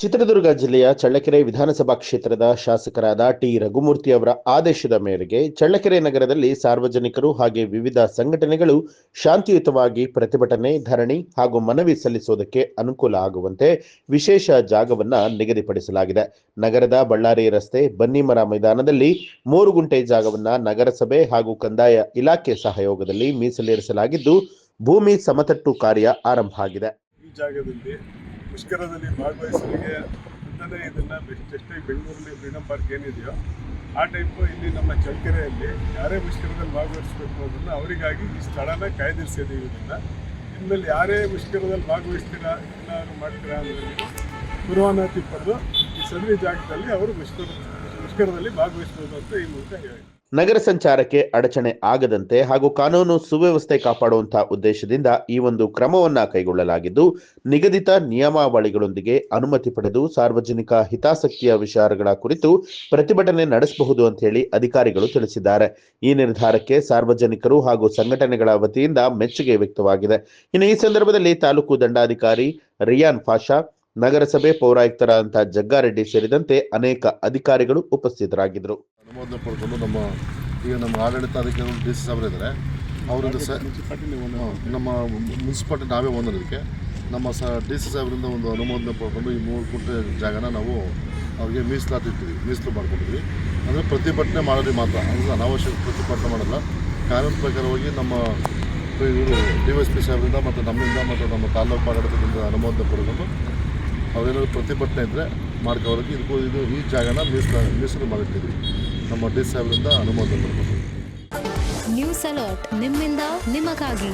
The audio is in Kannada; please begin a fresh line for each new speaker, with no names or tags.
ಚಿತ್ರದುರ್ಗ ಜಿಲ್ಲೆಯ ಚಳ್ಳಕೆರೆ ವಿಧಾನಸಭಾ ಕ್ಷೇತ್ರದ ಶಾಸಕರಾದ ಟಿ ರಘುಮೂರ್ತಿ ಅವರ ಆದೇಶದ ಮೇರೆಗೆ ಚಳ್ಳಕೆರೆ ನಗರದಲ್ಲಿ ಸಾರ್ವಜನಿಕರು ಹಾಗೆ ವಿವಿಧ ಸಂಘಟನೆಗಳು ಶಾಂತಿಯುತವಾಗಿ ಪ್ರತಿಭಟನೆ, ಧರಣಿ ಹಾಗೂ ಮನವಿ ಸಲ್ಲಿಸುವುದಕ್ಕೆ ಅನುಕೂಲ ಆಗುವಂತೆ ವಿಶೇಷ ಜಾಗವನ್ನ ನಿಗದಿಪಡಿಸಲಾಗಿದೆ. ನಗರದ ಬಳ್ಳಾರಿ ರಸ್ತೆ ಬನ್ನಿಮರ ಮೈದಾನದಲ್ಲಿ 3 ಗುಂಟೆ ಜಾಗವನ್ನ ನಗರಸಭೆ ಹಾಗೂ ಕಂದಾಯ ಇಲಾಖೆ ಸಹಯೋಗದಲ್ಲಿ ಮೀಸಲಿರಿಸಲಾಗಿದ್ದು, ಭೂಮಿ ಸಮತಟ್ಟು ಕಾರ್ಯ ಆರಂಭ ಆಗಿದೆ.
ಈ ಜಾಗದಲ್ಲಿ ಮುಷ್ಕರದಲ್ಲಿ ಭಾಗವಹಿಸಲಿಕ್ಕೆ ಮುಂದೆ ಇದನ್ನು ಜಸ್ಟಾಗಿ ಬೆಂಗಳೂರಲ್ಲಿ ಫ್ರೀಡಮ್ ಪಾರ್ಕ್ ಏನಿದೆಯೋ ಆ ಟೈಪು ಇಲ್ಲಿ ನಮ್ಮ ಚಳ್ಳಕೆರೆಯಲ್ಲಿ ಯಾರೇ ಮುಷ್ಕರದಲ್ಲಿ ಭಾಗವಹಿಸಬೇಕು ಅದನ್ನು ಅವರಿಗಾಗಿ ಈ ಸ್ಥಳನ ಕಾಯ್ದಿರಿಸಿದ್ದೀವಿ. ಇದನ್ನು ಇನ್ಮೇಲೆ ಯಾರೇ ಮುಷ್ಕರದಲ್ಲಿ ಭಾಗವಹಿಸ್ತೀರಾ ಏನಾದ್ರು ಮಾಡ್ತೀರಾ ಅಂದರೆ ಪೂರ್ವಾನುಮತಿ ಪಡೆದು ಈ ಸದರಿ ಜಾಗದಲ್ಲಿ ಅವರು ಮುಷ್ಕರದಲ್ಲಿ ಭಾಗವಹಿಸ್ಬೋದು ಅಂತ ಈ ಮೂಲಕ ಹೇಳಿ
ನಗರ ಸಂಚಾರಕ್ಕೆ ಅಡಚಣೆ ಆಗದಂತೆ ಹಾಗೂ ಕಾನೂನು ಸುವ್ಯವಸ್ಥೆ ಕಾಪಾಡುವಂತಹ ಉದ್ದೇಶದಿಂದ ಈ ಒಂದು ಕ್ರಮವನ್ನ ಕೈಗೊಳ್ಳಲಾಗಿದ್ದು, ನಿಗದಿತ ನಿಯಮಾವಳಿಗಳೊಂದಿಗೆ ಅನುಮತಿ ಪಡೆದು ಸಾರ್ವಜನಿಕ ಹಿತಾಸಕ್ತಿಯ ವಿಚಾರಗಳ ಕುರಿತು ಪ್ರತಿಭಟನೆ ನಡೆಸಬಹುದು ಅಂತ ಹೇಳಿ ಅಧಿಕಾರಿಗಳು ತಿಳಿಸಿದ್ದಾರೆ. ಈ ನಿರ್ಧಾರಕ್ಕೆ ಸಾರ್ವಜನಿಕರು ಹಾಗೂ ಸಂಘಟನೆಗಳ ವತಿಯಿಂದ ಮೆಚ್ಚುಗೆ ವ್ಯಕ್ತವಾಗಿದೆ. ಇನ್ನು ಈ ಸಂದರ್ಭದಲ್ಲಿ ತಾಲೂಕು ದಂಡಾಧಿಕಾರಿ ರಿಯಾನ್ ಪಾಷಾ, ನಗರಸಭೆ ಪೌರಾಯುಕ್ತರಾದಂತಹ ಜಗ್ಗಾರೆಡ್ಡಿ ಸೇರಿದಂತೆ ಅನೇಕ ಅಧಿಕಾರಿಗಳು ಉಪಸ್ಥಿತರಾಗಿದ್ದರು.
ಅನುಮೋದನೆ ಪಡ್ಕೊಂಡು ನಮ್ಮ ಆಡಳಿತಾಧಿಕಾರಿಗಳು ಡಿ ಸಿ ಸಾಹೇಬರಿದ್ದಾರೆ. ಅವರಿಂದ ನಮ್ಮ ಮುನ್ಸಿಪಾಲ್ಟಿ ನಾವೇ ಓನರ್ಗೆ ನಮ್ಮ ಡಿ ಸಿ ಸಾಹೇಬರಿಂದ ಒಂದು ಅನುಮೋದನೆ ಪಡ್ಕೊಂಡು ಈ 3 ಗುಂಟೆ ಜಾಗನ ನಾವು ಅವ್ರಿಗೆ ಮೀಸಲು ಮಾಡ್ಕೊಂಡಿದ್ವಿ. ಅಂದರೆ ಪ್ರತಿಭಟನೆ ಮಾಡೋದು ಮಾತ್ರ, ಅಂದರೆ ಅನಾವಶ್ಯಕ ಪ್ರತಿಭಟನೆ ಮಾಡಲ್ಲ. ಕಾನೂನು ಪ್ರಕಾರವಾಗಿ ನಮ್ಮ ಇವರು DSP ಸಾಹೇಬರಿಂದ ಮತ್ತು ನಮ್ಮಿಂದ ಮತ್ತು ನಮ್ಮ ತಾಲೂಕು ಆಡಳಿತದಿಂದ ಅನುಮೋದನೆ ಪಡ್ಕೊಂಡು ಅವರೇನಾದ್ರು ಪ್ರತಿಭಟನೆ ಇದ್ದರೆ ಮಾಡ್ಕೋವ್ರಿಗೆ ಇದು ಈ ಜಾಗನ ಮೀಸಲು ಮಾಡಿಟ್ಟಿದ್ವಿ. ನಮ್ಮ ಡಿ ಸಾಹೇಬರಿಂದ ಅನುಮೋದನೆ ಪಡ್ಕೊಂಡು.
ನ್ಯೂಸ್ ಅಲರ್ಟ್ ನಿಮ್ಮಿಂದ ನಿಮಗಾಗಿ.